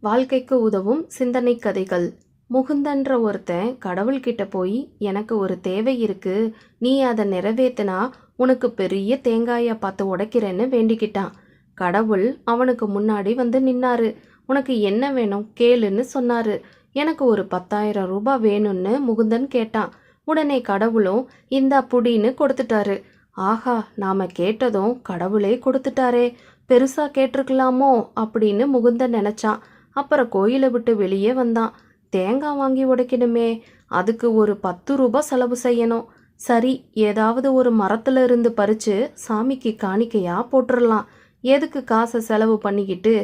வாழ்க்கைக்கு உதவும் சிந்தனை கதைகள். முகுந்தன்ற ஒருத்தன் கடவுள்கிட்ட போய் எனக்கு ஒரு தேவை இருக்கு, நீ அதை நிறைவேத்தினா உனக்கு பெரிய தேங்காயை பார்த்து உடைக்கிறேன்னு வேண்டிக்கிட்டான். கடவுள் அவனுக்கு முன்னாடி வந்து நின்னாரு. உனக்கு என்ன வேணும் கேளுன்னு சொன்னாரு. எனக்கு ஒரு 10,000 ரூபாய் வேணும்னு முகுந்தன் கேட்டான். உடனே கடவுளும் இந்த புடின்னு கொடுத்துட்டாரு. ஆஹா, நாம கேட்டதும் கடவுளே கொடுத்துட்டாரே, பெருசா கேட்டிருக்கலாமோ அப்படின்னு முகுந்தன் நினைச்சான். அப்புறம் கோயிலை விட்டு வெளியே வந்தான். தேங்காய் வாங்கி உடைக்கணுமே, அதுக்கு ஒரு 10 ரூபாய் செலவு செய்யணும். சரி, ஏதாவது ஒரு மரத்துல இருந்து பறிச்சு சாமிக்கு காணிக்கையா போட்டுடலாம். எதுக்கு காசை செலவு பண்ணிக்கிட்டு?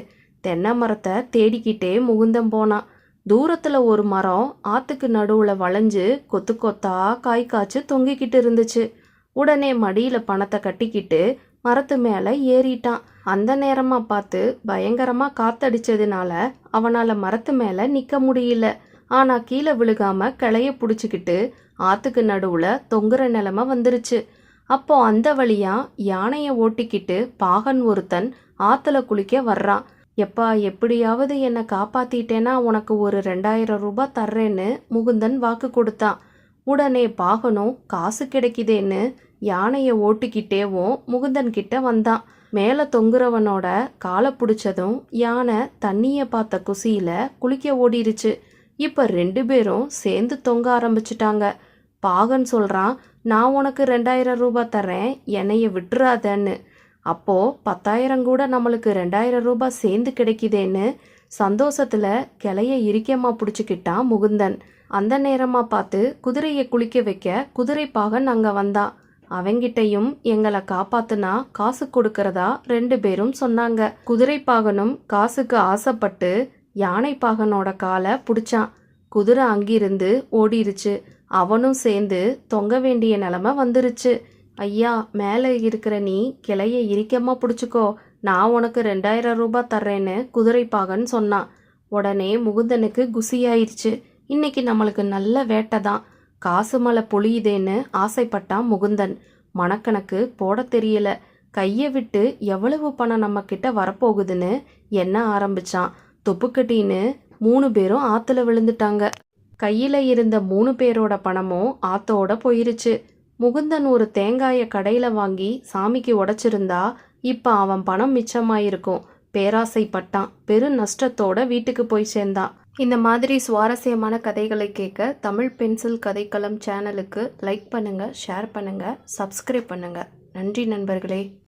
தென்னை மரத்தை தேடிக்கிட்டே முகுந்தன் போனான். தூரத்துல ஒரு மரம் ஆத்துக்கு நடுவுல வளைஞ்சு கொத்து கொத்தா காய் காய்ச்சி தொங்கிக்கிட்டு இருந்துச்சு. உடனே மடியில பணத்தை கட்டிக்கிட்டு மரத்து மேல ஏறிட்டான். அந்த நேரமா பார்த்து பயங்கரமா காத்தடிச்சதுனால அவனால மரத்து மேல நிக்க முடியல. ஆனா கீழே விழுகாம கிளைய புடிச்சுக்கிட்டு ஆத்துக்கு நடுவுல தொங்குற நிலைமை வந்துருச்சு. அப்போ அந்த வழியா யானைய ஓட்டிக்கிட்டு பாகன் ஒருத்தன் ஆத்துல குளிக்க வர்றான். எப்பா, எப்படியாவது என்னை காப்பாத்திட்டேன்னா உனக்கு ஒரு 2,000 ரூபாய் தர்றேன்னு முகுந்தன் வாக்கு கொடுத்தான். உடனே பாகனும் காசு கிடைக்குதேன்னு யானைய ஓட்டிக்கிட்டேவும் முகுந்தன் கிட்ட வந்தான். மேலே தொங்குறவனோட காலை பிடிச்சதும் யானை தண்ணிய பார்த்த குசியில குளிக்க ஓடிருச்சு. இப்ப 2 பேரும் சேர்ந்து தொங்க ஆரம்பிச்சிட்டாங்க. பாகன் சொல்றான், நான் உனக்கு 2,000 ரூபாய் தர்றேன், என்னைய விட்டுறாதன்னு. அப்போ 10,000 கூட நம்மளுக்கு 2,000 ரூபாய் சேர்ந்து கிடைக்குதேன்னு சந்தோஷத்துல கிளைய இறுக்கியமா பிடிச்சிக்கிட்டான் முகுந்தன். அந்த நேரமா பார்த்து குதிரையை குளிக்க வைக்க குதிரை பாகன் அங்க வந்தான். அவங்கிட்டையும் எங்களை காப்பாத்துனா காசு கொடுக்கறதா 2 பேரும் சொன்னாங்க. குதிரை பாகனும் காசுக்கு ஆசைப்பட்டு யானை பாகனோட காலை பிடிச்சான். குதிரை அங்கிருந்து ஓடிருச்சு. அவனும் சேர்ந்து தொங்க வேண்டிய நிலைமை வந்துருச்சு. ஐயா, மேலே இருக்கிற நீ கிளைய இறுக்கமா பிடிச்சிக்கோ, நான் உனக்கு 2,000 ரூபாய் தர்றேன்னு குதிரை பாகன் சொன்னான். உடனே முகுந்தனுக்கு குசியாயிருச்சு. இன்னைக்கு நம்மளுக்கு நல்ல வேட்டை தான், காசு மழை பொழியுதேன்னு ஆசைப்பட்டான் முகுந்தன். மனக்கணக்கு போட தெரியல. கையை விட்டு எவ்வளவு பணம் நம்ம கிட்ட வரப்போகுதுன்னு எண்ண ஆரம்பிச்சான். தொப்புக்கட்டின்னு 3 பேரும் ஆத்துல விழுந்துட்டாங்க. கையில இருந்த 3 பேரோட பணமும் ஆத்தோட போயிருச்சு. முகுந்தன் ஒரு தேங்காயை கடையில வாங்கி சாமிக்கு உடைச்சிருந்தா இப்ப அவன் பணம் மிச்சமாயிருக்கும். பேராசைப்பட்டான். பெரு நஷ்டத்தோட வீட்டுக்கு போய் சேர்ந்தான். இந்த மாதிரி சுவாரஸ்யமான கதைகளை கேட்க தமிழ் பென்சில் கதைக்களம் சேனலுக்கு லைக் பண்ணுங்க, ஷேர் பண்ணுங்க, சப்ஸ்கிரைப் பண்ணுங்க. நன்றி நண்பர்களே.